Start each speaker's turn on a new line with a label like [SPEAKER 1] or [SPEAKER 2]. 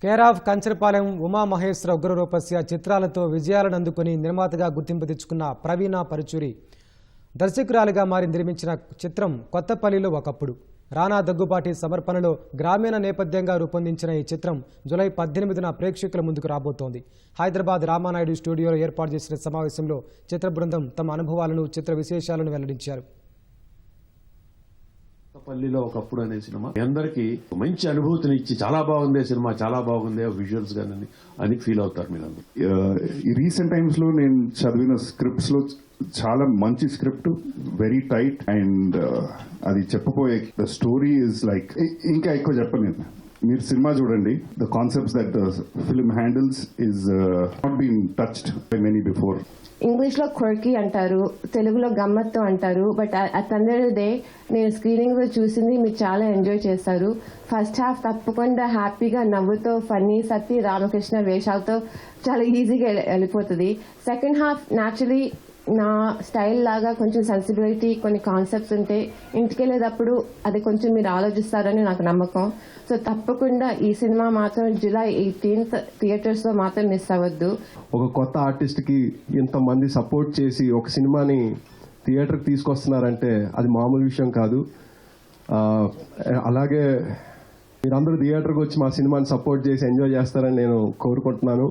[SPEAKER 1] Care of Kancharapalem Umamaheshwara Ugraroopasya చిత్రాలతో విజయాలను అందుకుని నిర్మాతగా గుర్తింపు తెచ్చుకున్న ప్రవీణ పరుచూరి దర్శకురాలిగా మారి నిర్మించిన చిత్రం కొత్తపల్లిలో ఒకప్పుడు. రానా దగ్గుబాటి సమర్పణలో గ్రామీణ నేపథ్యంగా రూపొందించిన ఈ చిత్రం జూలై 18న ప్రేక్షకుల ముందుకు రాబోతోంది. హైదరాబాద్ రామానాయుడు స్టూడియోలో ఏర్పాటు చేసిన సమావేశంలో చిత్ర బృందం తమ అనుభవాలను, చిత్ర విశేషాలను వెల్లడించారు.
[SPEAKER 2] పల్లిలో ఒకప్పుడు అనే సినిమా అందరికి మంచి అనుభూతిని ఇచ్చి చాలా బాగుంది సినిమా, చాలా బాగుంది విజువల్స్ గానీ అని ఫీల్ అవుతారు మీరు అందరూ.
[SPEAKER 3] ఈ రీసెంట్ టైమ్స్ లో నేను చదివిన స్క్రిప్ట్స్ లో చాలా మంచి స్క్రిప్ట్, వెరీ టైట్ అండ్ అది చెప్పబోయే స్టోరీ ఇస్ లైక్ ఇంకా ఎక్కువ చెప్పలేదు. మీరు సినిమా చూడండి. The concepts that the film handles is not been touched by many before.
[SPEAKER 4] English లో క్వర్కీ అంటారు, తెలుగులో గమ్మత్తు అంటారు. బట్ అట్ ద డే నేను స్క్రీనింగ్ లో చూసింది మీరు చాలా ఎంజాయ్ చేస్తారు. ఫస్ట్ హాఫ్ తప్పకుండా హ్యాపీగా నవ్వుతో ఫన్నీ సత్తి రామకృష్ణ వేషాలతో చాలా ఈజీగా వెళ్ళిపోతుంది. సెకండ్ హాఫ్ న్యాచురలీ నా స్టైల్ లాగా కొంచెం సెన్సిబిలిటీ, కొన్ని కాన్సెప్ట్స్ ఉంటే ఇంటికి వెళ్ళేటప్పుడు అది కొంచెం మీరు ఆలోచిస్తారని నాకు నమ్మకం. సో తప్పకుండా ఈ సినిమా మాత్రం జూలై 18th థియేటర్స్ లో మాత్రం మిస్ అవ్వద్దు.
[SPEAKER 5] ఒక కొత్త ఆర్టిస్ట్ కి ఇంతమంది సపోర్ట్ చేసి ఒక సినిమాని థియేటర్కి తీసుకొస్తున్నారంటే అది మామూలు విషయం కాదు. అలాగే మీరందరూ థియేటర్కి వచ్చి మా సినిమాని సపోర్ట్ చేసి ఎంజాయ్ చేస్తారని నేను కోరుకుంటున్నాను.